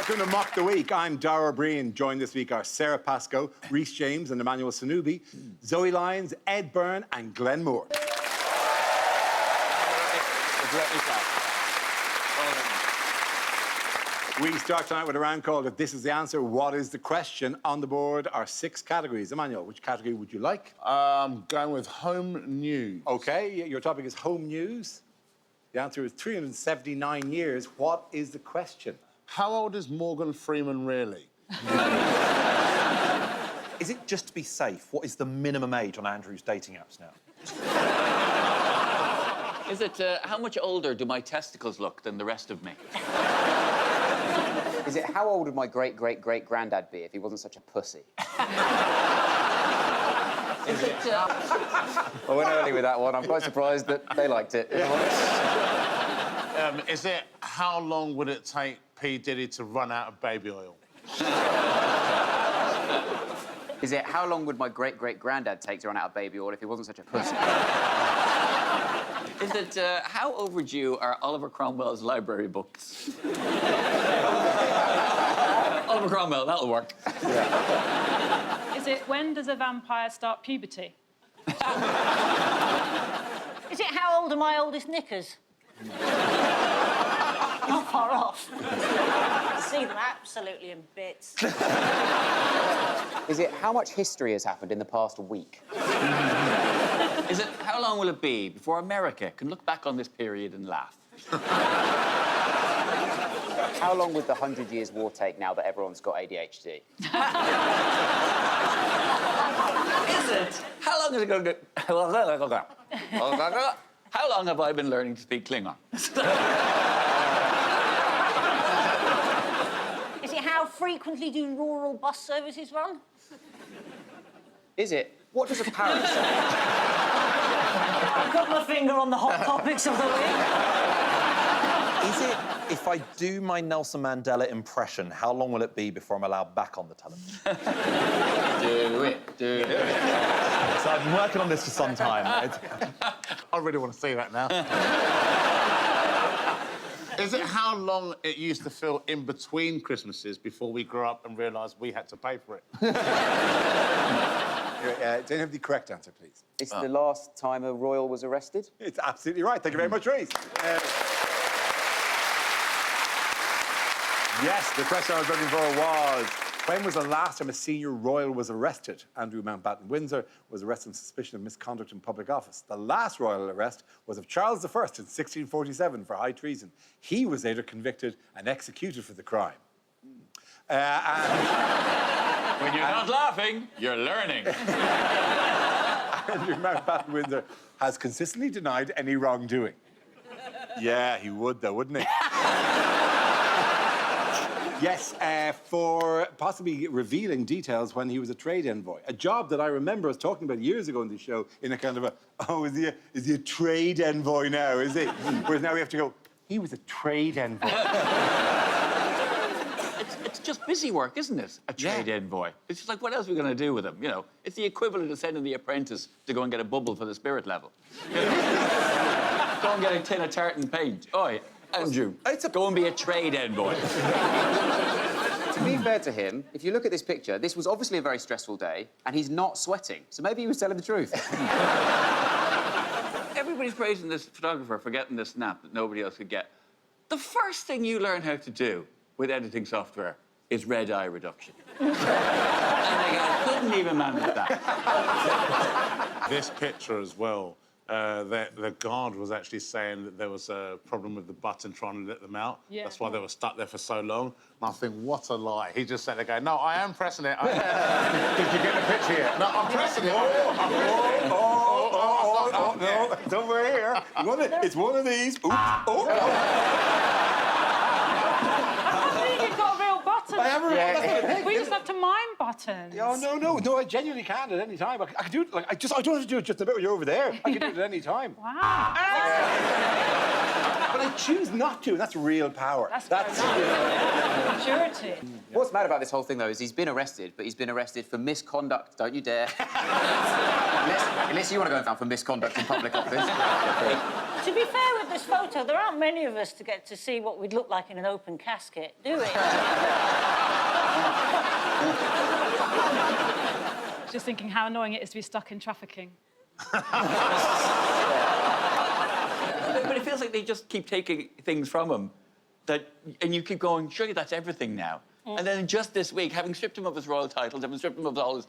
Welcome to Mock the Week. I'm Dara Breen. Joined this week are Sara Pascoe, Rhys James and Emmanuel Sonubi, Zoe Lyons, Ed Byrne and Glenn Moore. We start tonight with a round called If This Is the Answer, What is the Question? On the board are 6 categories. Emmanuel, which category would you like? Going with home news. OK, your topic is home news. The answer is 379 years. What is the question? How old is Morgan Freeman really? Is it just to be safe? What is the minimum age on Andrew's dating apps now? Is it, how much older do my testicles look than the rest of me? Is it how old would my great-great-great-granddad be if he wasn't such a pussy? Is it, I went early with that one. I'm quite surprised that they liked it. Is it how long would it take P. Diddy to run out of baby oil? Is it how long would my great-great-granddad take to run out of baby oil if he wasn't such a pussy? is it, how overdue are Oliver Cromwell's library books? Oliver Cromwell, that'll work. Yeah. Is it when does a vampire start puberty? Is it how old are my oldest knickers? Not far off. I see them absolutely in bits. Is it how much history has happened in the past week? Is it how long will it be before America can look back on this period and laugh? How long would the 100 Years' War take now that everyone's got ADHD? Is it? How long is it going to... How long have I been learning to speak Klingon? Is it how frequently do rural bus services run? Is it what does a parrot say? I've got my finger on the hot topics of the week. Is it, if I do my Nelson Mandela impression, how long will it be before I'm allowed back on the television? Do it. So I've been working on this for some time. I really want to see that now. Is it how long it used to feel in between Christmases before we grew up and realised we had to pay for it? Don't you have the correct answer, please? It's the last time a royal was arrested. It's absolutely right. Thank you very much, Rhys. Yes, the question I was looking for was, when was the last time a senior royal was arrested? Andrew Mountbatten Windsor was arrested on suspicion of misconduct in public office. The last royal arrest was of Charles I in 1647 for high treason. He was later convicted and executed for the crime. When you're not laughing, you're learning. Andrew Mountbatten Windsor has consistently denied any wrongdoing. Yeah, he would, though, wouldn't he? Yes, for possibly revealing details when he was a trade envoy. A job that I remember us talking about years ago in the show in a kind of a, oh, is he a trade envoy now, is he? Whereas now we have to go, he was a trade envoy. It's just busy work, isn't it? A trade envoy. It's just like, what else are we going to do with him? You know, it's the equivalent of sending the apprentice to go and get a bubble for the spirit level. You know? Go and get a tin of tartan paint. Oi, Andrew, go and be a trade envoy. To be fair to him, if you look at this picture, this was obviously a very stressful day, and he's not sweating. So maybe he was telling the truth. Everybody's praising this photographer for getting this snap that nobody else could get. The first thing you learn how to do with editing software is red eye reduction. And I couldn't even manage that. This picture as well, the guard was actually saying that there was a problem with the button trying to let them out. Yeah. That's why they were stuck there for so long. And I think, what a lie. He just said again, no, I am pressing it. I am. Did you get the picture yet? No, I'm pressing it. No, it's over here. It's one of these. Oops. Oh. I think you've got a real button. I have a We just have to mime buttons. Oh, no, I genuinely can at any time. I can do it, like, I don't have to do it just a bit when you're over there. I can do it at any time. Wow. But I choose not to, and that's real power. That's maturity. What's mad about this whole thing, though, is he's been arrested, but he's been arrested for misconduct. Don't you dare. unless you want to go and found for misconduct in public office. To be fair with this photo, there aren't many of us to get to see what we'd look like in an open casket, do we? Just thinking how annoying it is to be stuck in trafficking. But it feels like they just keep taking things from him, and you keep going, surely that's everything now. And then just this week, having stripped him of his royal titles, having stripped him of all his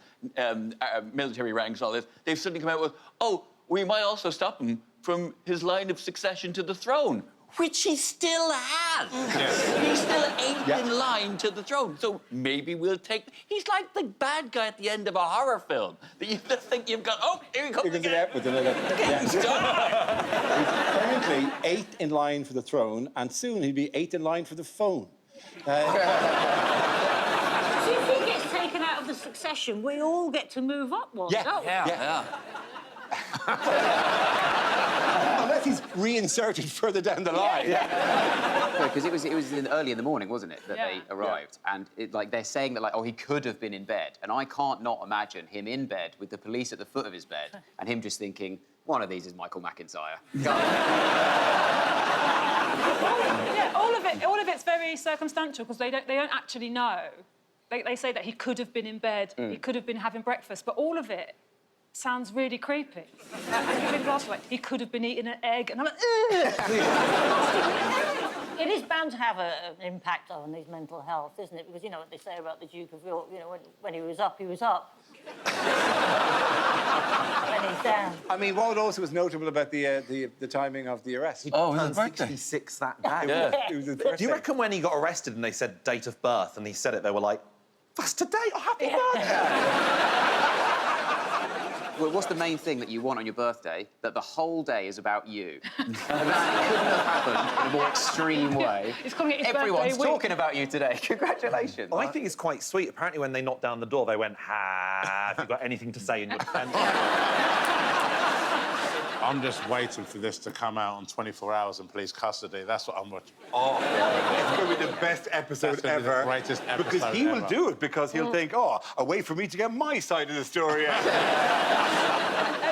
military ranks, all this, they've suddenly come out with, oh, we might also stop him from his line of succession to the throne, which he still has. Yes. He's still eighth in line to the throne. So maybe we'll take... He's like the bad guy at the end of a horror film that you just think you've got, oh, here he comes again. He's currently 8th in line for the throne, and soon he'll be 8th in line for the phone. So if he gets taken out of the succession, we all get to move upwards, don't we? Yeah. Unless he's reinserted further down the line. Because it was early in the morning, wasn't it, that they arrived? And they're saying that, he could have been in bed. And I can't not imagine him in bed with the police at the foot of his bed and him just thinking, one of these is Michael McIntyre. Yeah, all of it's very circumstantial because they don't actually know. They say that he could have been in bed, he could have been having breakfast, but all of it sounds really creepy. He could have been eating an egg, and I'm like, ugh! It is bound to have an impact on his mental health, isn't it? Because you know what they say about the Duke of York, you know, when he was up, he was up. When he's down. I mean, what also was notable about the timing of the arrest? Oh, he turned 66 that day. It was his birthday. Do you reckon when he got arrested and they said date of birth and he said it, they were like, that's today, oh, happy birthday! Well, what's the main thing that you want on your birthday? That the whole day is about you. And that couldn't have happened in a more extreme way. He's calling it his Everyone's birthday talking about you today. Congratulations. I think it's quite sweet. Apparently, when they knocked down the door, they went, have you got anything to say in your defence? I'm just waiting for this to come out on 24 Hours in police custody. That's what I'm watching. Oh, it's going to be the best episode That's gonna be ever. the greatest episode because he will ever. do it, because he'll think, oh, a way for me to get my side of the story out.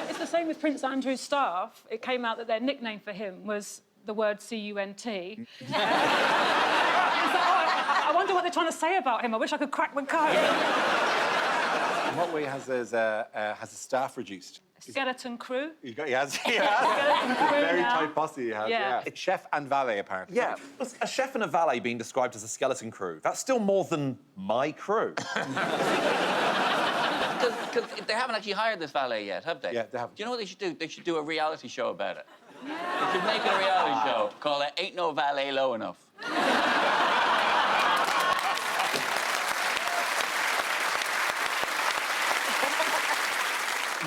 It's the same with Prince Andrew's staff. It came out that their nickname for him was the word C-U-N-T. I wonder what they're trying to say about him. I wish I could crack the code. In what way has his staff reduced? Skeleton crew. He has. Skeleton crew Very now. tight posse he has, Yeah. It's chef and valet, apparently. Yeah, a chef and a valet being described as a skeleton crew, that's still more than my crew. Because they haven't actually hired this valet yet, have they? Yeah, they haven't. Do you know what they should do? They should do a reality show about it. They should make it a reality show. Call it Ain't No Valet Low Enough.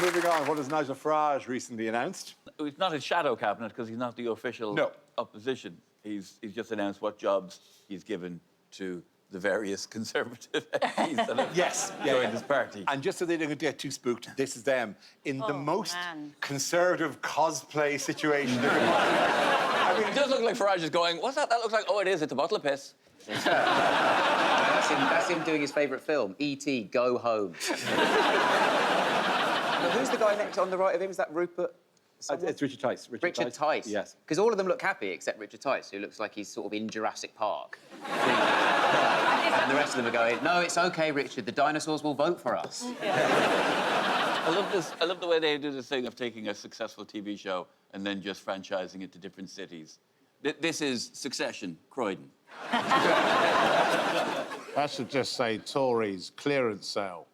Moving on, what has Nigel Farage recently announced? It's not his shadow cabinet because he's not the official opposition. He's just announced what jobs he's given to the various Conservative MPs that have joined his party. And just so they don't get too spooked, this is them in the most conservative cosplay situation. It does look like Farage is going, what's that? That looks like, oh, it is, it's a bottle of piss. That's him doing his favourite film, E.T. Go Home. But who's the guy next on the right of him? Is that Rupert? It's Richard Tice. Richard Tice? Yes. Because all of them look happy except Richard Tice, who looks like he's sort of in Jurassic Park. And the rest of them are going, no, it's OK, Richard, the dinosaurs will vote for us. I love the way they do this thing of taking a successful TV show and then just franchising it to different cities. This is Succession, Croydon. I should just say Tories clearance sale.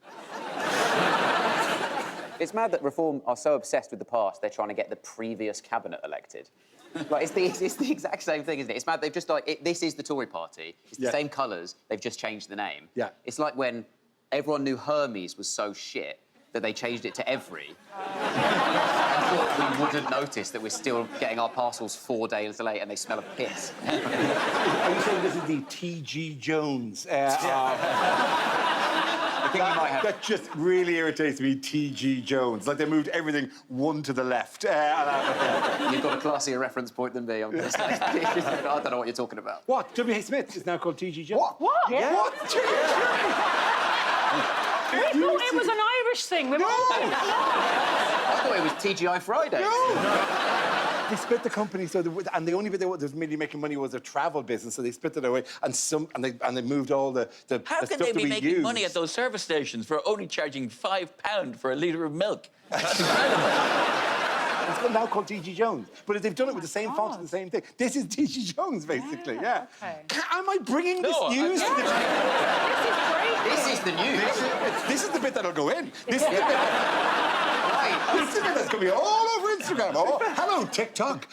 It's mad that Reform are so obsessed with the past, they're trying to get the previous cabinet elected. Like, it's the exact same thing, isn't it? It's mad, they've just, this is the Tory party, it's the same colours, they've just changed the name. Yeah. It's like when everyone knew Hermes was so shit that they changed it to Every. thought we wouldn't notice that we're still getting our parcels 4 days late and they smell of piss. Are you saying this is the T.G. Jones? I think you might have... That just really irritates me, T.G. Jones. Like, they moved everything one to the left. You've got a classier reference point than me, I'm going to say. I don't know what you're talking about. What? W.H. Smith is now called T.G. Jones? What? Yeah. What? We thought it was an Irish thing. No! I thought it was TGI Fridays. No! They split the company, so and the only bit they was really making money was their travel business, so they split it away, and they moved all the How the can stuff they that be we making use. money at those service stations for only charging £5 for a litre of milk? That's incredible. It's now called T.G. Jones, but they've done it with the same font and the same thing. This is T.G. Jones, basically. Yeah. Okay. Am I bringing this news to the This is the news. This is the bit that'll go in. This is the bit. This is the bit that's going to be all over Instagram. Oh, hello, TikTok.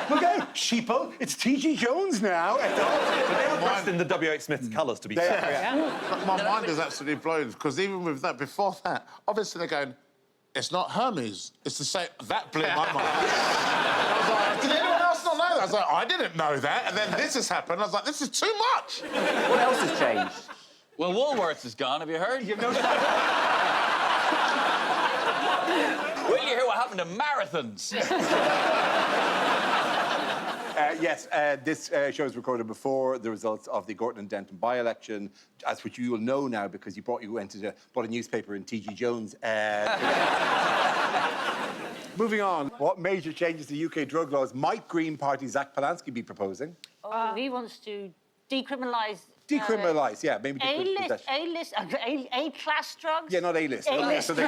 Look out, sheeple. It's T.G. Jones now. Dressed in the W.H. Smith's colours, to be They fair. are, yeah. But my mind is absolutely blown, because even with that, before that, obviously they're going, it's not Hermes, it's the same... That blew my mind. I was like, did anyone else not know that? I was like, I didn't know that. And then this has happened. I was like, this is too much. What else has changed? Well, Woolworths is gone, have you heard? You've noticed Will you hear what happened to marathons? Yes, this show was recorded before the results of the Gorton and Denton by-election, as which you will know now because you bought a newspaper in T.G. Jones. Moving on, what major changes to UK drug laws might Green Party Zach Polanski be proposing? Oh, he wants to decriminalise... Decriminalise, yeah, maybe A-class drugs? Yeah, not A-list. A-list So they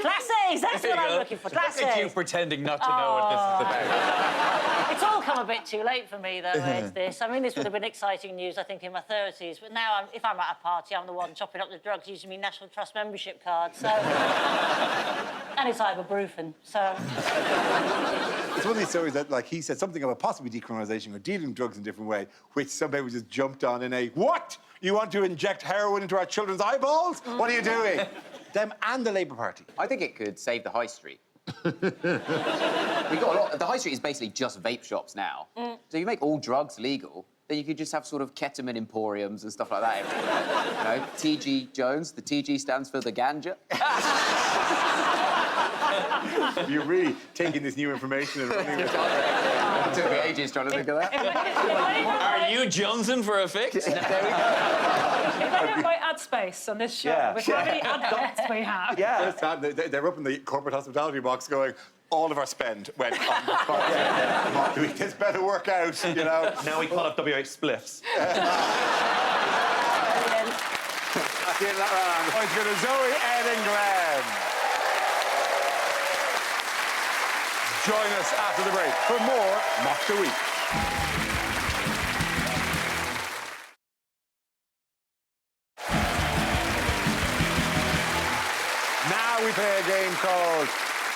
Class A's, that's what I'm looking for, Class Look at you A's. pretending not to know what this is about. It's all come a bit too late for me, though, it's this. I mean, this would have been exciting news, I think, in my 30s, but now, if I'm at a party, I'm the one chopping up the drugs using my National Trust membership card, so... And it's ibuprofen, so... It's one of these stories that, like, he said something about possibly decriminalisation or dealing drugs in a different way, which some people just jumped on in a, what? You want to inject heroin into our children's eyeballs? What are you doing? Them and the Labour Party. I think it could save the high street. We got a lot... The high street is basically just vape shops now. So you make all drugs legal, then you could just have sort of ketamine emporiums and stuff like that everywhere. You know, T.G. Jones, the T.G. stands for the ganja. You're really taking this new information and running with it. It took me ages trying to think of that. Are you jonesing for a fix? There we go. If they don't buy ad space on this show, with how many ad dots we have... Yeah. First time, they're up in the corporate hospitality box going, all of our spend went on this party. This better work out, you know. Now we can't have W.H. spliffs. At the end of that round, points go to Zoe, Ed and Glenn. Join us after the break for more Mock the Week. Now we play a game called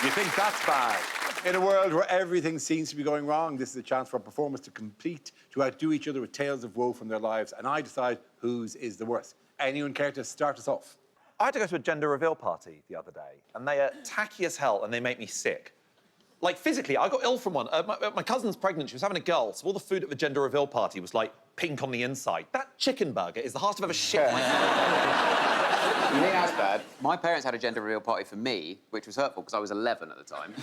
You Think That's Bad. In a world where everything seems to be going wrong, this is a chance for performers to compete, to outdo each other with tales of woe from their lives, and I decide whose is the worst. Anyone care to start us off? I had to go to a gender reveal party the other day, and they are tacky as hell, and they make me sick. Like, physically, I got ill from one. My cousin's pregnant, she was having a girl, so all the food at the gender reveal party was, like, pink on the inside. That chicken burger is the hardest I've ever shit myself. You think that's bad? My parents had a gender reveal party for me, which was hurtful because I was 11 at the time.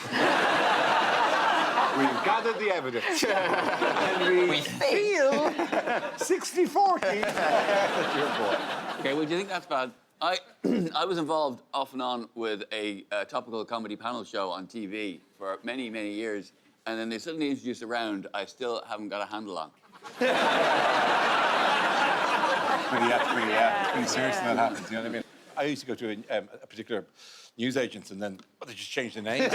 We've gathered the evidence. And we feel 60-40. That's your point. OK, well, do you think that's bad? I was involved off and on with a topical comedy panel show on TV for many, many years, and then they suddenly introduced a round I still haven't got a handle on. Pretty serious when that happens, you know what I mean? I used to go to a particular newsagent and then they just changed the name.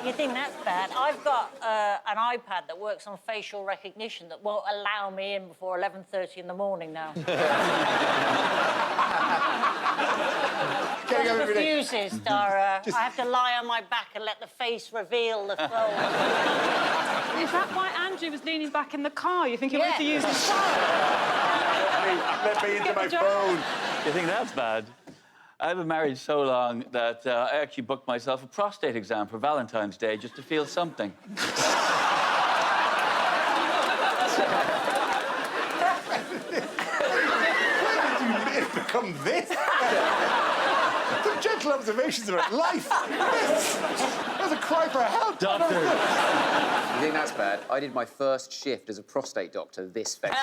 You think that's bad? I've got an iPad that works on facial recognition that won't allow me in before 11:30 in the morning now. It refuses, Sara. I have to lie on my back and let the face reveal the phone. Is that why Andrew was leaning back in the car? You think he wanted to use the phone? Let me into my phone. You think that's bad? I've been married so long that I actually booked myself a prostate exam for Valentine's Day just to feel something. Become this? Some gentle observations about life. That's a cry for help. Doctor. You think that's bad? I did my first shift as a prostate doctor this February.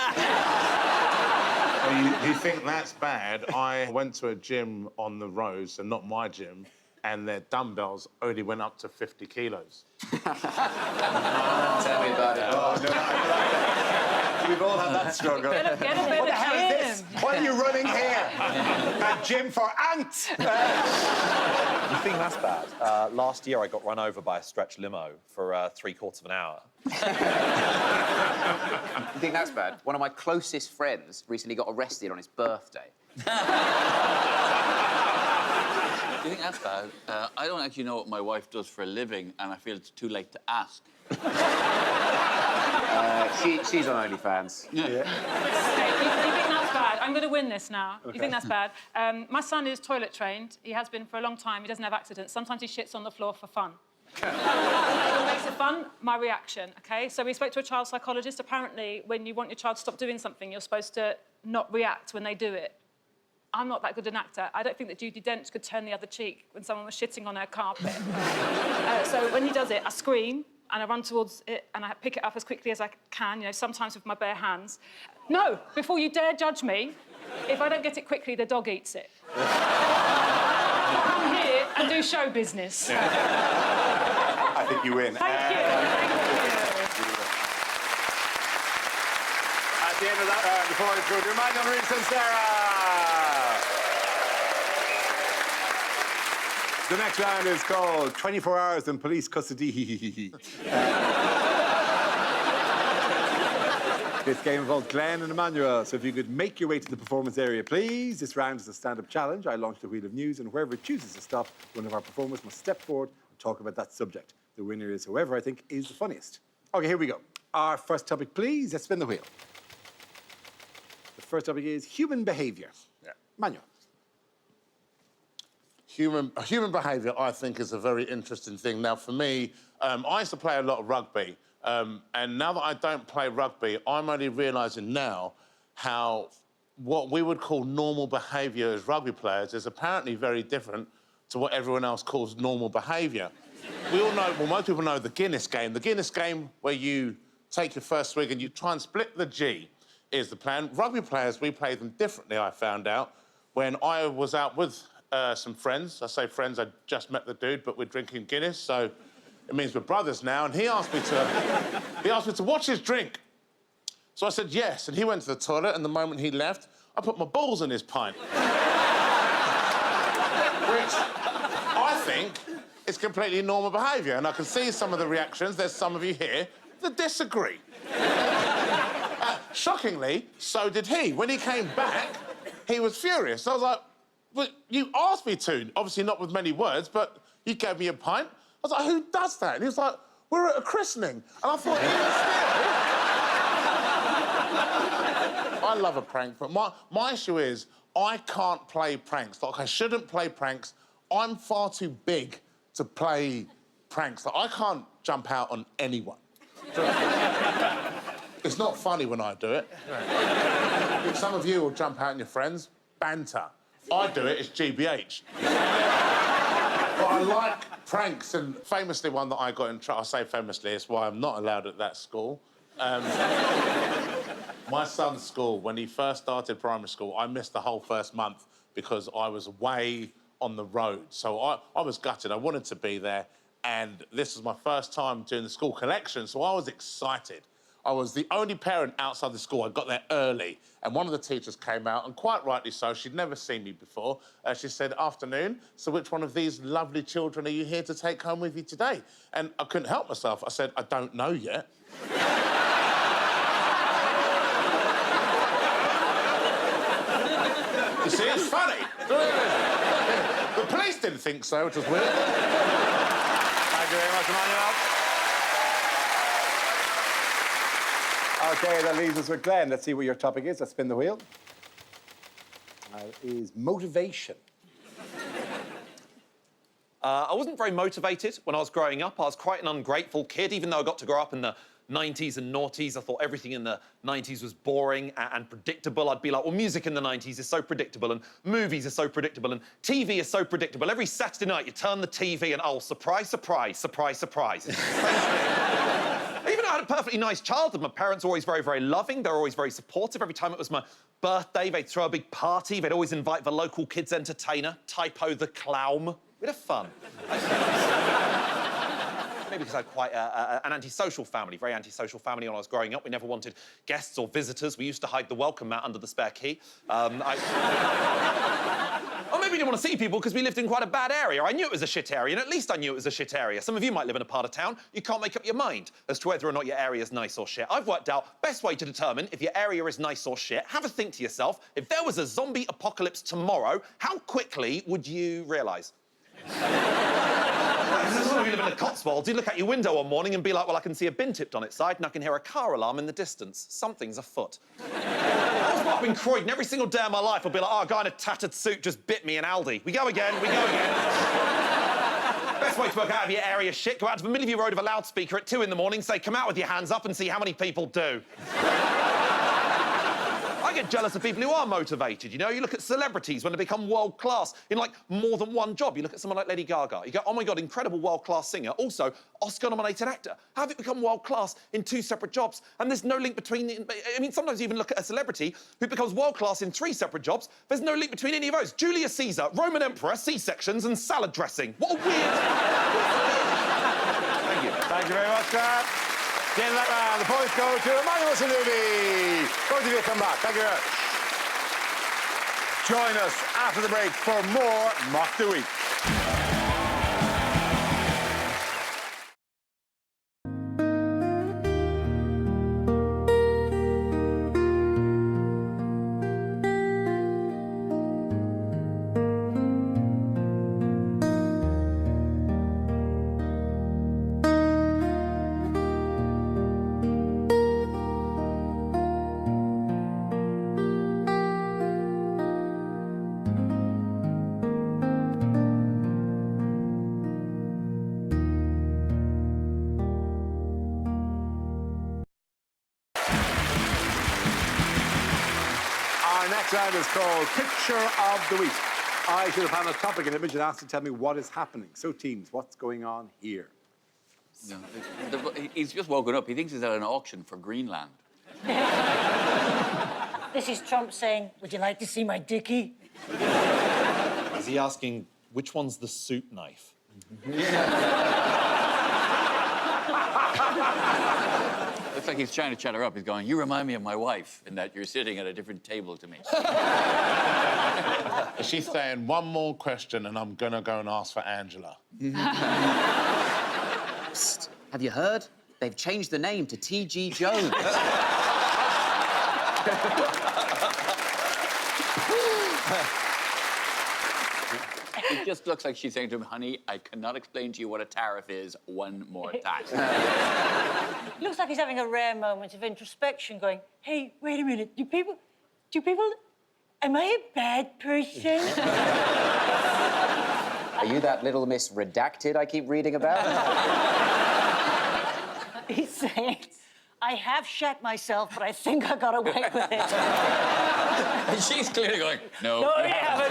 You think that's bad? I went to a gym on the road, so not my gym, and their dumbbells only went up to 50 kilos. Tell me about it. Oh, no, we've all had that struggle. Get a bit What the of hell is this? Why are you running here? A gym for ants. You think that's bad? Last year I got run over by a stretch limo for 3/4 of an hour. You think that's bad? One of my closest friends recently got arrested on his birthday. Do you think that's bad? I don't actually know what my wife does for a living, and I feel it's too late to ask. She's on OnlyFans. Okay, you think that's bad? I'm going to win this now. Okay. You think that's bad? My son is toilet trained. He has been for a long time. He doesn't have accidents. Sometimes he shits on the floor for fun. What makes it fun? My reaction, OK? So we spoke to a child psychologist. Apparently, when you want your child to stop doing something, you're supposed to not react when they do it. I'm not that good an actor. I don't think that Judi Dench could turn the other cheek when someone was shitting on her carpet. So when he does it, I scream, and I run towards it, and I pick it up as quickly as I can, you know, sometimes with my bare hands. No, before you dare judge me, if I don't get it quickly, the dog eats it. Come here and do show business. I think you win. Thank you. At the end of that round, before I go to Emmanuel, Reese and Sara. The next round is called 24 Hours in Police Custody. This game involves Glenn and Emmanuel, so if you could make your way to the performance area, please. This round is a stand-up challenge. I launch the wheel of news, and whoever chooses to stop, one of our performers must step forward and talk about that subject. The winner is whoever I think is the funniest. OK, here we go. Our first topic, please. Let's spin the wheel. The first topic is human behaviour. Yeah. Emmanuel. Human behaviour, I think, is a very interesting thing. Now, for me, I used to play a lot of rugby, and now that I don't play rugby, I'm only realising now how what we would call normal behaviour as rugby players is apparently very different to what everyone else calls normal behaviour. We all know, well, most people know the Guinness game. The Guinness game, where you take your first swig and you try and split the G, is the plan. Rugby players, we play them differently, I found out, when I was out with some friends. I say friends, I just met the dude, but we're drinking Guinness, so it means we're brothers now, and he asked me to watch his drink. So I said yes, and he went to the toilet, and the moment he left, I put my balls in his pint. Which I think is completely normal behaviour, and I can see some of the reactions. There's some of you here that disagree. Shockingly, so did he. When he came back, he was furious. I was like, well, you asked me to, obviously not with many words, but you gave me a pint. I was like, who does that? And he was like, we're at a christening. And I thought, even still... I love a prank, but my issue is I can't play pranks. Like, I shouldn't play pranks. I'm far too big to play pranks. Like, I can't jump out on anyone. It's not funny when I do it. Some of you will jump out on your friends. Banter. I do it, it's GBH. But I like pranks, and famously one that I got in trouble, I say famously, it's why I'm not allowed at that school. My son's school, when he first started primary school, I missed the whole first month because I was way on the road. So I was gutted, I wanted to be there, and this was my first time doing the school collection, so I was excited. I was the only parent outside the school. I got there early, and one of the teachers came out, and quite rightly so, she'd never seen me before. She said, afternoon, so which one of these lovely children are you here to take home with you today? And I couldn't help myself. I said, I don't know yet. You see, it's funny. The police didn't think so, which was weird. Thank you very much, Emmanuel. OK, that leaves us with Glenn. Let's see what your topic is. Let's spin the wheel. Is motivation. I wasn't very motivated when I was growing up. I was quite an ungrateful kid, even though I got to grow up in the 90s and noughties. I thought everything in the 90s was boring and predictable. I'd be like, well, music in the 90s is so predictable, and movies are so predictable, and TV is so predictable. Every Saturday night, you turn the TV and, oh, surprise, surprise, surprise, surprise. Even though I had a perfectly nice childhood, my parents were always very, very loving. They were always very supportive. Every time it was my birthday, they'd throw a big party. They'd always invite the local kids' entertainer, Typo the Clown. We'd have fun. Maybe because I had quite an antisocial family, very antisocial family when I was growing up. We never wanted guests or visitors. We used to hide the welcome mat under the spare key. Or maybe we didn't want to see people because we lived in quite a bad area. I knew it was a shit area, and at least I knew it was a shit area. Some of you might live in a part of town. You can't make up your mind as to whether or not your area is nice or shit. I've worked out best way to determine if your area is nice or shit. Have a think to yourself. If there was a zombie apocalypse tomorrow, how quickly would you realise? If you live in the Cotswolds, you look out your window one morning and be like, well, I can see a bin tipped on its side and I can hear a car alarm in the distance. Something's afoot. I was up in Croydon every single day of my life. I'd be like, oh, a guy in a tattered suit just bit me in Aldi. We go again, we go again. Best way to work out of your area shit, go out to the middle of your road with a loudspeaker at 2 in the morning, say, come out with your hands up and see how many people do. I get jealous of people who are motivated, you know? You look at celebrities when they become world-class in, like, more than one job. You look at someone like Lady Gaga. You go, oh, my God, incredible world-class singer. Also, Oscar-nominated actor. How have it become world-class in 2 separate jobs? And there's no link between... I mean, sometimes you even look at a celebrity who becomes world-class in 3 separate jobs. There's no link between any of those. Julius Caesar, Roman Emperor, C-sections and salad dressing. What a weird... Thank you. Thank you very much, Grant. The end of that round, the points go to Emmanuel Sonubi. Both of you come back. Thank you very much. Join us after the break for more Mock the Week. Next round is called Picture of the Week. I should have had a topic and image and asked to tell me what is happening. So, teams, what's going on here? No, he's just woken up. He thinks he's at an auction for Greenland. This is Trump saying, would you like to see my dickie? Is he asking, which one's the soup knife? Looks like he's trying to chat her up. He's going, you remind me of my wife in that you're sitting at a different table to me. She's saying, one more question and I'm going to go and ask for Angela. Psst. Have you heard? They've changed the name to T.G. Jones. It just looks like she's saying to him, honey, I cannot explain to you what a tariff is one more time. Looks like he's having a rare moment of introspection, going, hey, wait a minute, do people, am I a bad person? Are you that little Miss Redacted I keep reading about? He's saying, I have shat myself, but I think I got away with it. And she's clearly going, no. No, you haven't.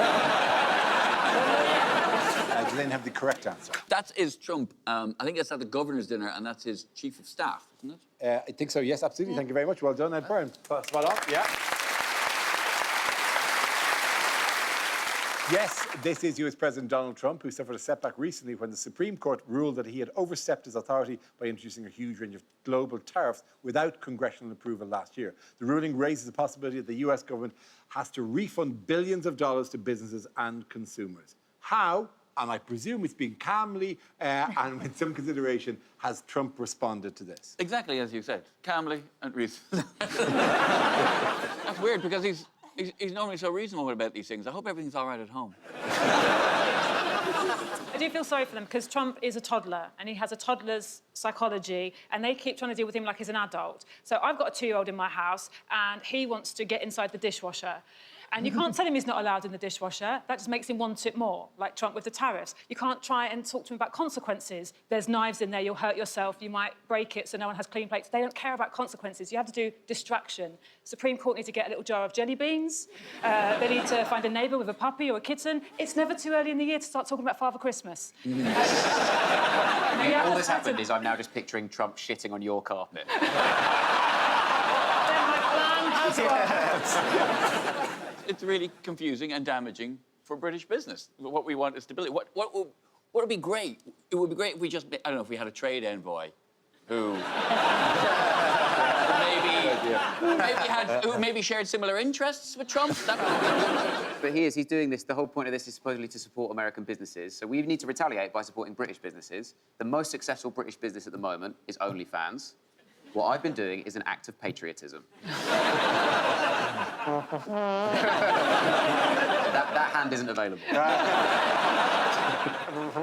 Does anyone have the correct answer? That is Trump. I think that's at the governor's dinner, and that's his chief of staff, isn't it? I think so, yes, absolutely. Thank you very much. Well done, Ed Byrne. Spot on, yeah. Yes, this is US President Donald Trump, who suffered a setback recently when the Supreme Court ruled that he had overstepped his authority by introducing a huge range of global tariffs without congressional approval last year. The ruling raises the possibility that the US government has to refund billions of dollars to businesses and consumers. How, and I presume it's being calmly and with some consideration, has Trump responded to this? Exactly as you said, calmly and reasonably. That's weird, because he's normally so reasonable about these things. I hope everything's all right at home. I do feel sorry for them because Trump is a toddler and he has a toddler's psychology and they keep trying to deal with him like he's an adult. So I've got a 2-year-old in my house and he wants to get inside the dishwasher. And you can't tell him he's not allowed in the dishwasher. That just makes him want it more, like Trump with the tariffs. You can't try and talk to him about consequences. There's knives in there, you'll hurt yourself, you might break it so no one has clean plates. They don't care about consequences. You have to do distraction. Supreme Court need to get a little jar of jelly beans. They need to find a neighbour with a puppy or a kitten. It's never too early in the year to start talking about Father Christmas. All that's happened is I'm now just picturing Trump shitting on your carpet. It's really confusing and damaging for British business. What we want is stability. What would be great? It would be great if we just, I don't know, if we had a trade envoy who who maybe shared similar interests with Trump. But he's doing this, the whole point of this is supposedly to support American businesses. So we need to retaliate by supporting British businesses. The most successful British business at the moment is OnlyFans. What I've been doing is an act of patriotism. that hand isn't available.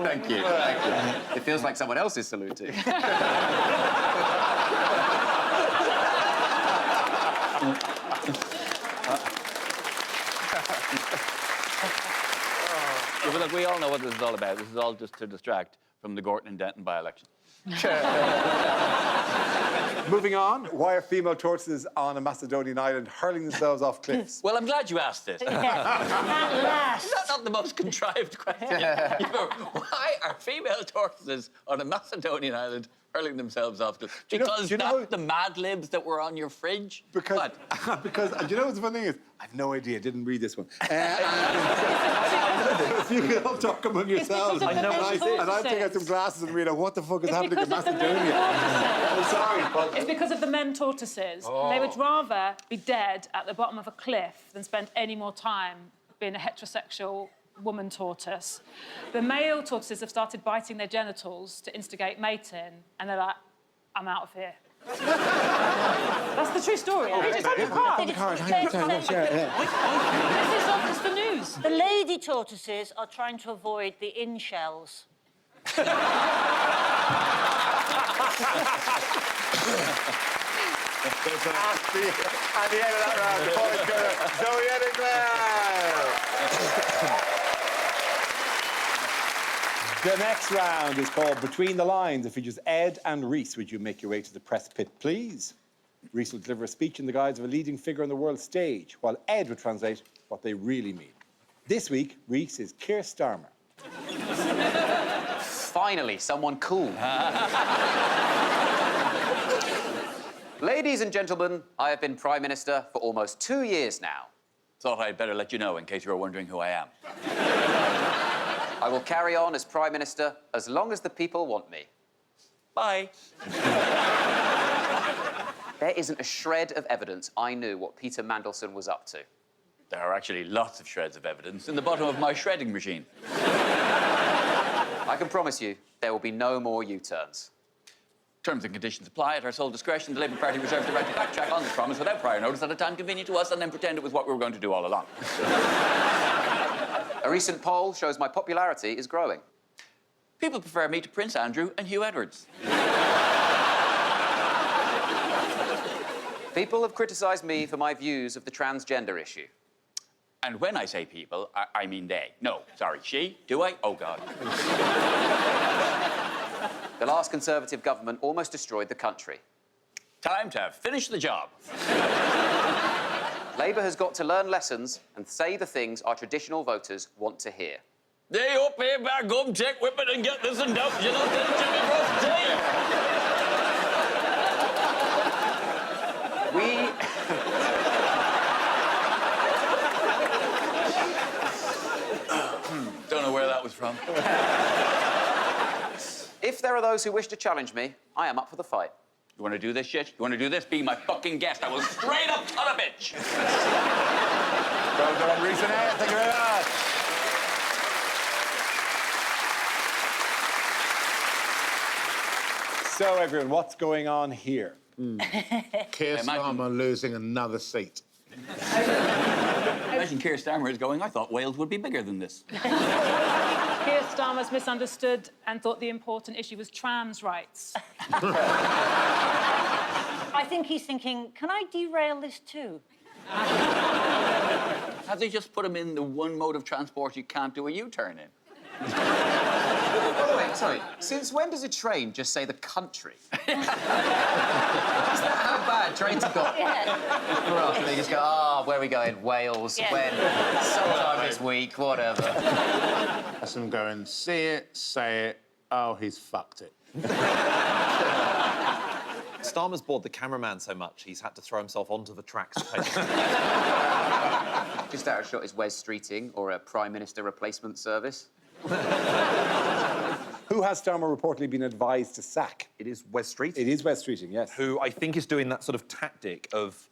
Thank you. Thank you. It feels like someone else is saluting. Yeah, but look, we all know what this is all about. This is all just to distract from the Gorton and Denton by-election. Moving on, why are female tortoises on a Macedonian island hurling themselves off cliffs? Well, I'm glad you asked it. At last. Is that not the most contrived question? Why are female tortoises on a Macedonian island hurling themselves off cliffs? Because the Mad Libs that were on your fridge? Because, because do you know what's the funny thing is? I've no idea, didn't read this one. If you could all talk among yourselves, and I'll take out some glasses and read out what the fuck is happening in Macedonia. I'm sorry, but... It's because of the men tortoises. They would rather be dead at the bottom of a cliff than spend any more time being a heterosexual woman tortoise. The male tortoises have started biting their genitals to instigate mating, and they're like, I'm out of here. That's the true story. It's on the card. This is the news. The lady tortoises are trying to avoid the in-shells. At the end of that round, the point goes to Zoe Edinburgh. The next round is called Between the Lines. It features Ed and Reese. Would you make your way to the press pit, please? Reese will deliver a speech in the guise of a leading figure on the world stage, while Ed will translate what they really mean. This week, Reese is Keir Starmer. Finally, someone cool. Ladies and gentlemen, I have been Prime Minister for almost 2 years now. Thought I'd better let you know in case you were wondering who I am. I will carry on as Prime Minister as long as the people want me. Bye. There isn't a shred of evidence I knew what Peter Mandelson was up to. There are actually lots of shreds of evidence in the bottom of my shredding machine. I can promise you there will be no more U-turns. Terms and conditions apply. At our sole discretion, the Labour Party reserves the right to backtrack on this promise without prior notice at a time convenient to us and then pretend it was what we were going to do all along. A recent poll shows my popularity is growing. People prefer me to Prince Andrew and Hugh Edwards. People have criticised me for my views of the transgender issue. And when I say people, I mean they. No, sorry, she. Do I? Oh, God. The last Conservative government almost destroyed the country. Time to finish the job. Labour has got to learn lessons and say the things our traditional voters want to hear. They up here back home, check whipping and get this and that. You know, Jimmy Ross Don't know where that was from. If there are those who wish to challenge me, I am up for the fight. You want to do this shit? You want to do this? Be my fucking guest. I will straight up cut a bitch. Well done, Reese and Ed. Thank you very much. So, everyone, what's going on here? Keir Starmer losing another seat. Imagine Keir Starmer is going, I thought Wales would be bigger than this. Keir Starmer's misunderstood and thought the important issue was trans rights. I think he's thinking, can I derail this too? Have they just put him in the one mode of transport you can't do a U-turn in? By the way, sorry, since when does a train just say the country? Is that how bad trains have got? Yeah. For us, they just go, where are we going? Wales, Yeah. when? Sometime this week, whatever. That's them going, see it, say it, oh, he's fucked it. Starmer's bored the cameraman so much, he's had to throw himself onto the tracks to take Just out of shot is Wes Streeting or a Prime Minister replacement service. Who has Starmer reportedly been advised to sack? It is Wes Street. It is Wes Streeting, yes. Who I think is doing that sort of tactic of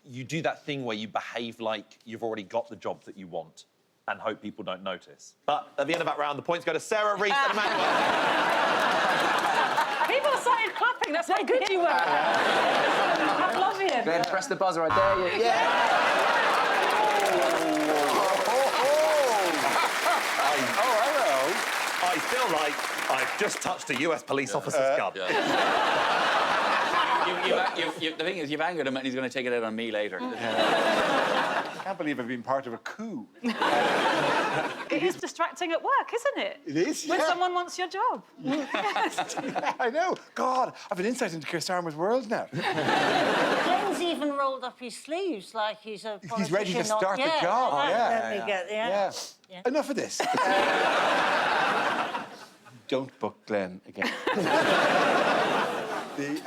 you do that thing where you behave like you've already got the job that you want and hope people don't notice. But at the end of that round, the points go to Sara, Reese and Emmanuel. People started clapping. That's how good you were. I'm loving it. Go ahead and press the buzzer right there. I feel like I've just touched a US police officer's gun. The thing is, you've angered him and he's going to take it out on me later. I can't believe I've been part of a coup. It is distracting at work, isn't it? It is, When yeah. someone wants your job. I know. God, I've an insight into Keir Starmer's world now. Glenn's even rolled up his sleeves like he's a politician. He's ready to not- start the job. Let me get, Yeah. Enough of this. Don't book Glenn again.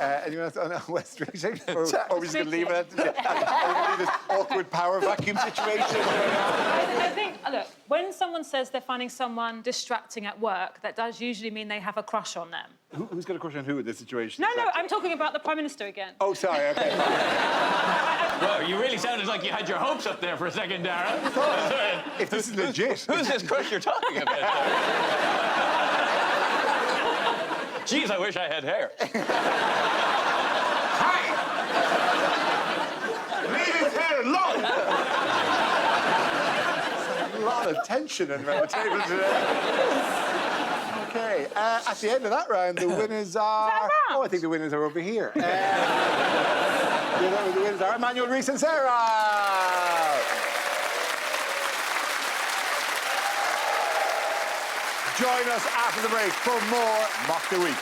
Anyone else on West Street? Or are we just going to leave it at this awkward power vacuum situation? I think, look, when someone says they're finding someone distracting at work, that does usually mean they have a crush on them. Who's got a crush on who in this situation? No, I'm talking about the Prime Minister again. Oh, sorry, OK. Well, you really sounded like you had your hopes up there for a second, Dara. If this is legit. Who's this crush you're talking about? Jeez, I wish I had hair. Leave his hair alone! A lot of tension around the table today. OK, at the end of that round, the winners are... Oh, I think the winners are over here. The winners are Emmanuel, Reese and Sara. Join us after the break for more Mock the Week.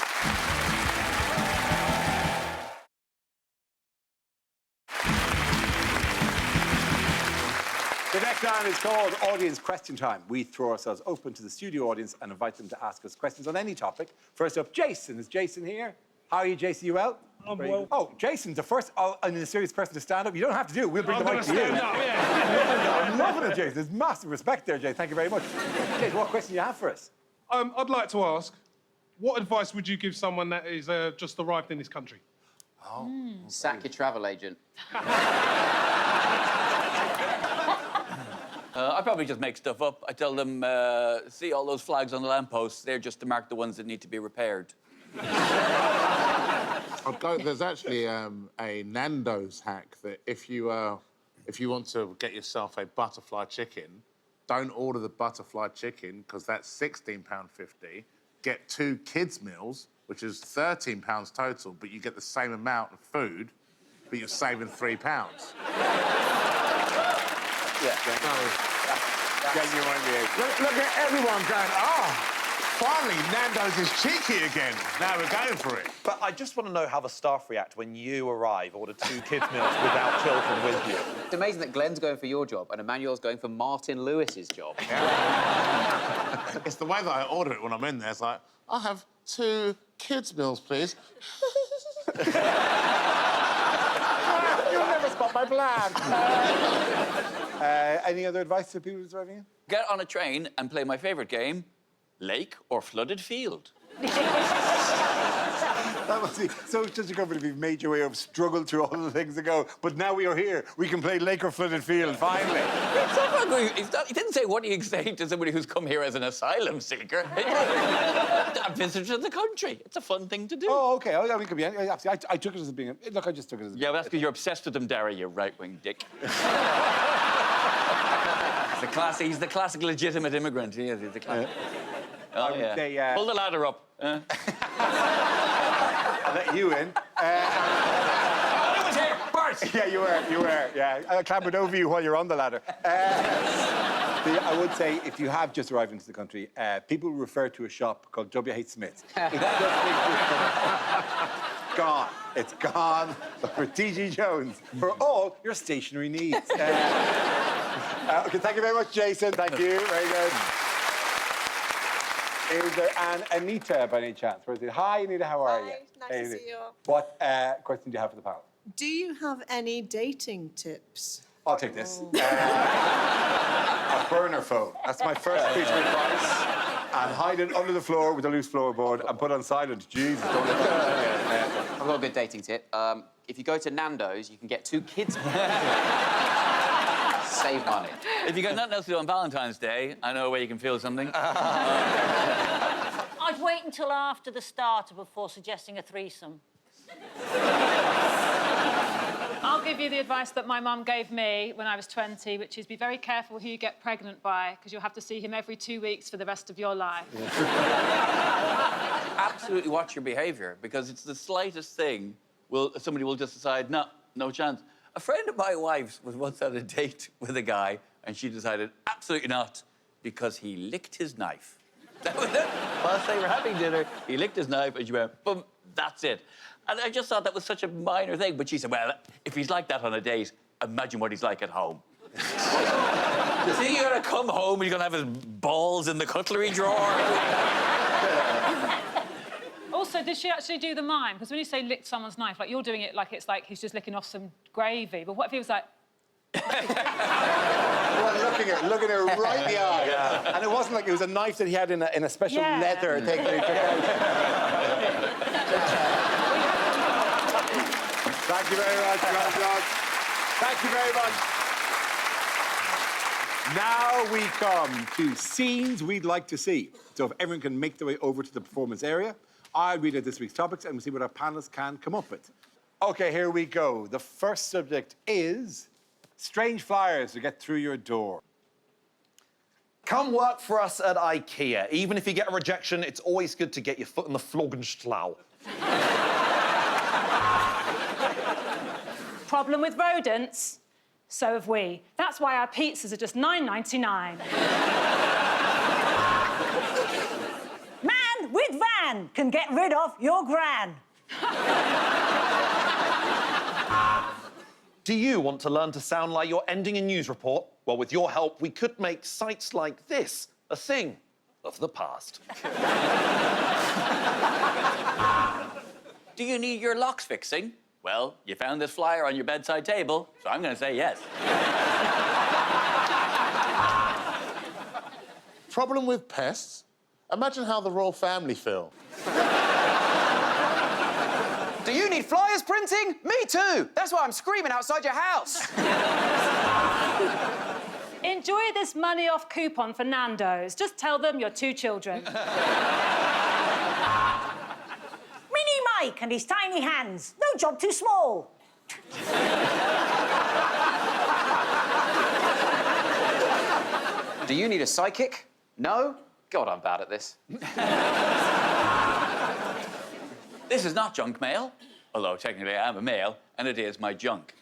The next round is called Audience Question Time. We throw ourselves open to the studio audience and invite them to ask us questions on any topic. First up, Jason. Is Jason here? How are you, Jason? You well? I'm well. Oh, Jason's the first and the serious person to stand up. You don't have to do it. We'll bring the mic to you. I'm loving it, Jason. There's massive respect there, Jason. Thank you very much. Jason, what question do you have for us? I'd like to ask, what advice would you give someone that is just arrived in this country? Sack your travel agent. I probably just make stuff up. I tell them, see all those flags on the lampposts? They're just to mark the ones that need to be repaired. There's actually a Nando's hack that if you want to get yourself a butterfly chicken, don't order the butterfly chicken because that's £16.50. Get 2 kids' meals, which is £13 total, but you get the same amount of food, but you're saving £3. Genuinely. Look at everyone going, finally, Nando's is cheeky again. Now we're going for it. But I just want to know how the staff react when you arrive, order 2 kids' meals without children with you. It's amazing that Glenn's going for your job and Emmanuel's going for Martin Lewis's job. It's the way that I order it when I'm in there. It's like, I'll have 2 kids' meals, please. You'll never spot my plan. Any other advice to people who's driving in? Get on a train and play my favourite game, lake or flooded field. That must be so such a comfort if you've made your way up, struggled through all the things ago, but now we are here. We can play lake or flooded field, finally. He didn't say what he's saying to somebody who's come here as an asylum seeker. A visitor to the country. It's a fun thing to do. Oh, OK. Oh, yeah, we could be... I took it as being... Look, I just took it as... Yeah, well, that's because you're obsessed with him, Dara, you right-wing dick. He's the classic legitimate immigrant. He is. He's the classic. Oh, yeah. Say, pull the ladder up. I'll let you in. It was here. Bart, Yes. Yeah, you were, yeah. I clambered over you while you're on the ladder. I would say, if you have just arrived into the country, people refer to a shop called W.H. Smith's. Gone. It's gone for T.G. Jones for all your stationery needs. Okay, thank you very much, Jason. Thank you. Very good. Is there an Anita by any chance? Where is it? Hi, Anita. How are you? Hi, nice to see you all. What question do you have for the panel? Do you have any dating tips? I'll take this. A burner phone. That's my first piece of advice. And hide it under the floor with a loose floorboard and put on silent. Jesus, don't let that. I've got a good dating tip. If you go to Nando's, you can get 2 kids. Save money. If you got nothing else to do on Valentine's Day, I know a way you can feel something. I'd wait until after the starter before suggesting a threesome. I'll give you the advice that my mum gave me when I was 20, which is be very careful who you get pregnant by, because you'll have to see him every 2 weeks for the rest of your life. Absolutely watch your behaviour, because it's the slightest thing somebody will just decide, no chance. A friend of my wife's was once on a date with a guy, and she decided absolutely not, because he licked his knife. That was it. Whilst they were having dinner, he licked his knife, and she went, boom, that's it. And I just thought that was such a minor thing. But she said, well, if he's like that on a date, imagine what he's like at home. So you're going to come home and you're going to have his balls in the cutlery drawer? Also, did she actually do the mime? Because when you say licked someone's knife, like, you're doing it like it's like he's just licking off some gravy. But what if he was like... Well, looking at her right in the eye. Yeah. And it wasn't like it was a knife that he had in a special leather thing that he took out. Thank you very much, John. Thank you very much. Now we come to scenes we'd like to see. So if everyone can make their way over to the performance area, I'll read out this week's topics and we'll see what our panelists can come up with. OK, here we go. The first subject is strange flyers to get through your door. Come work for us at IKEA. Even if you get a rejection, it's always good to get your foot in the Floggenstlau. Problem with rodents? So have we. That's why our pizzas are just $9.99. Man with van can get rid of your gran. Do you want to learn to sound like you're ending a news report? Well, with your help, we could make sites like this a thing of the past. Do you need your locks fixing? Well, you found this flyer on your bedside table, so I'm going to say yes. Problem with pests? Imagine how the royal family feel. Do you need flyers printing? Me too. That's why I'm screaming outside your house. Enjoy this money off coupon for Nando's. Just tell them your 2 children. Mini Mike and his tiny hands. No job too small. Do you need a psychic? No? God, I'm bad at this. This is not junk mail, although technically I am a male, and it is my junk.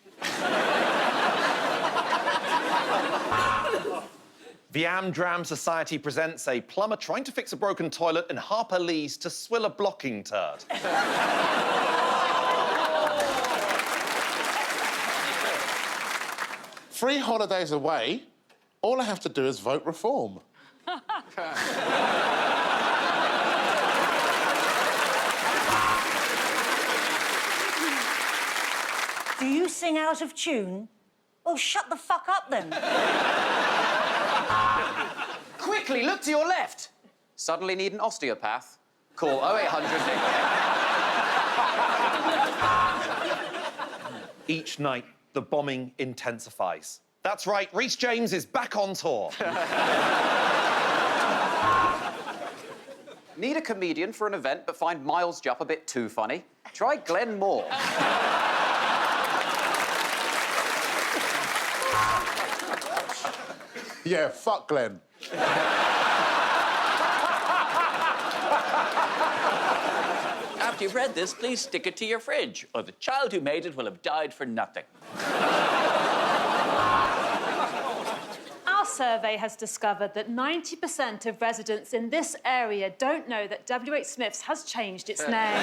The Amdram Society presents a plumber trying to fix a broken toilet in Harper Lee's to swill a blocking turd. 3 holidays away, all I have to do is vote reform. Do you sing out of tune? Well, shut the fuck up then. Quickly, look to your left. Suddenly need an osteopath? Call 0800. Each night, the bombing intensifies. That's right, Rhys James is back on tour. Need a comedian for an event, but find Miles Jupp a bit too funny? Try Glenn Moore. Yeah, fuck Glenn. After you've read this, please stick it to your fridge, or the child who made it will have died for nothing. survey has discovered that 90% of residents in this area don't know that WH Smith's has changed its name.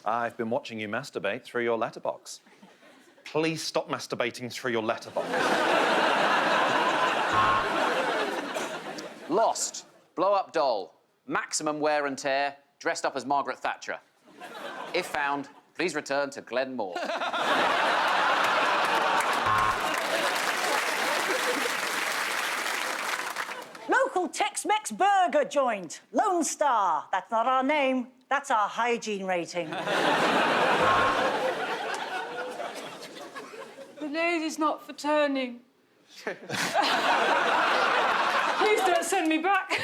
I've been watching you masturbate through your letterbox. Please stop masturbating through your letterbox. Lost. Blow-up doll. Maximum wear and tear. Dressed up as Margaret Thatcher. If found, please return to Glenmore. Local Tex-Mex burger joint. Lone Star. That's not our name. That's our hygiene rating. The lady's not for turning. Please don't send me back.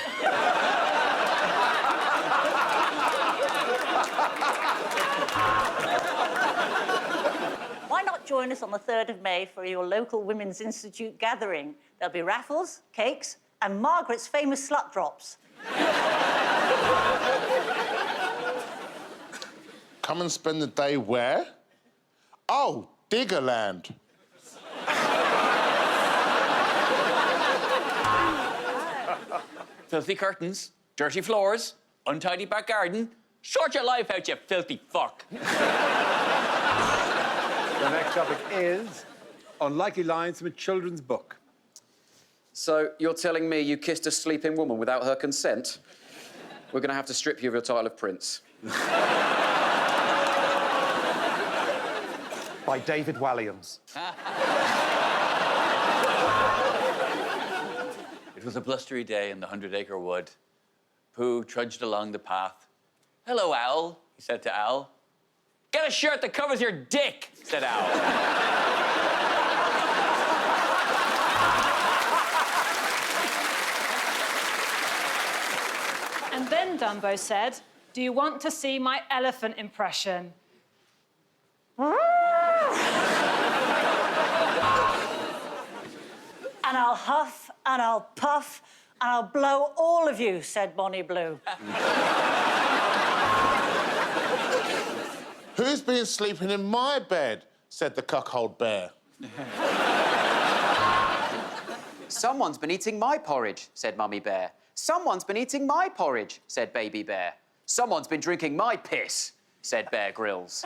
Why not join us on the 3rd of May for your local Women's Institute gathering? There'll be raffles, cakes, and Margaret's famous slut drops. Come and spend the day where? Oh, Diggerland. Filthy curtains, dirty floors, untidy back garden. Sort your life out, you filthy fuck. The next topic is unlikely lines from a children's book. So, you're telling me you kissed a sleeping woman without her consent? We're going to have to strip you of your title of prince. By David Lyons. It was a blustery day in the 100-acre wood. Pooh trudged along the path. "Hello, Owl," he said to Owl. "Get a shirt that covers your dick," said Owl. And then Dumbo said, "Do you want to see my elephant impression?" And I'll huff, and I'll puff, and I'll blow all of you, said Bonnie Blue. Who's been sleeping in my bed? Said the cuckold bear. Someone's been eating my porridge, said Mummy Bear. Someone's been eating my porridge, said Baby Bear. Someone's been drinking my piss, said Bear Grylls.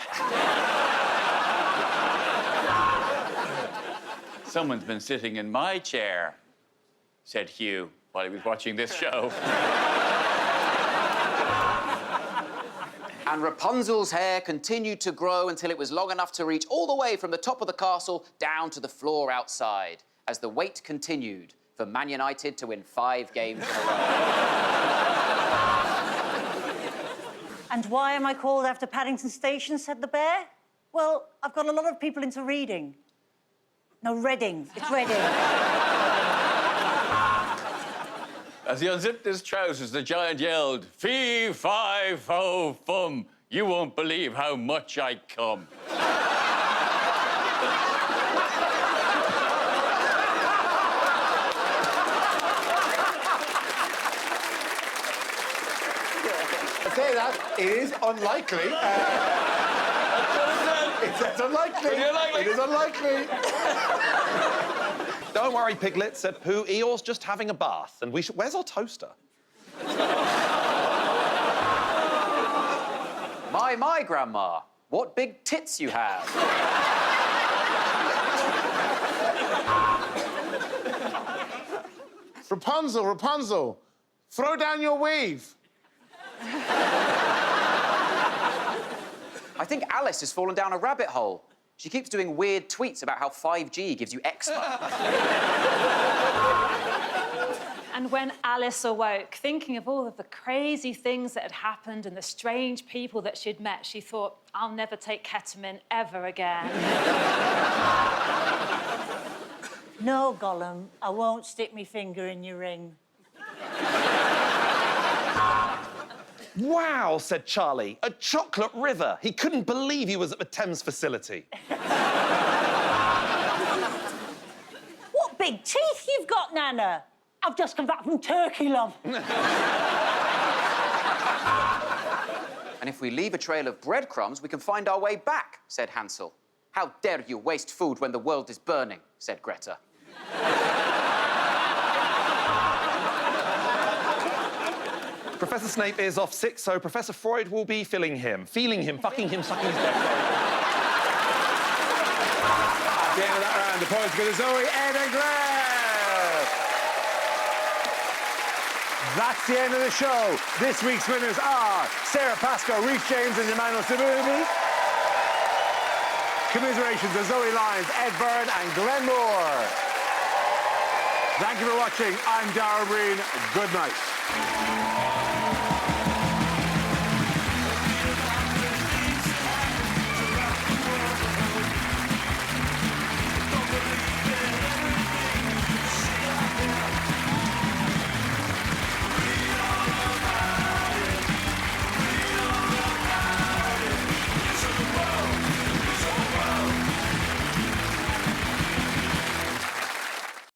"Someone's been sitting in my chair," said Hugh while he was watching this show. And Rapunzel's hair continued to grow until it was long enough to reach all the way from the top of the castle down to the floor outside, as the wait continued for Man United to win 5 games in a row. And why am I called after Paddington Station, said the bear? Well, I've got a lot of people into reading. No, Reading. It's Reading. As he unzipped his trousers, the giant yelled, "Fee, fi, fo, fum. You won't believe how much I come." I say that it is unlikely. It's unlikely. It is unlikely. Don't worry, Piglet, said Pooh. Eeyore's just having a bath, and we should... Where's our toaster? My, Grandma, what big tits you have. Rapunzel, Rapunzel, throw down your weave. I think Alice has fallen down a rabbit hole. She keeps doing weird tweets about how 5G gives you eczema. And when Alice awoke, thinking of all of the crazy things that had happened and the strange people that she'd met, she thought, I'll never take ketamine ever again. No, Gollum, I won't stick me finger in your ring. Wow, said Charlie. A chocolate river. He couldn't believe he was at the Thames facility. What big teeth you've got, Nana. I've just come back from Turkey, love. And if we leave a trail of breadcrumbs, we can find our way back, said Hansel. How dare you waste food when the world is burning, said Greta. Professor Snape is off sick, so Professor Freud will be feeling him, fucking him, sucking his dick. At the end of that round, the points go to Zoe, Ed and Glenn. That's the end of the show. This week's winners are Sara, Pascoe, Reece James and Emmanuel Sonubi. Commiserations to Zoe Lyons, Ed Byrne and Glenn Moore. Thank you for watching. I'm Darrell Breen. Good night.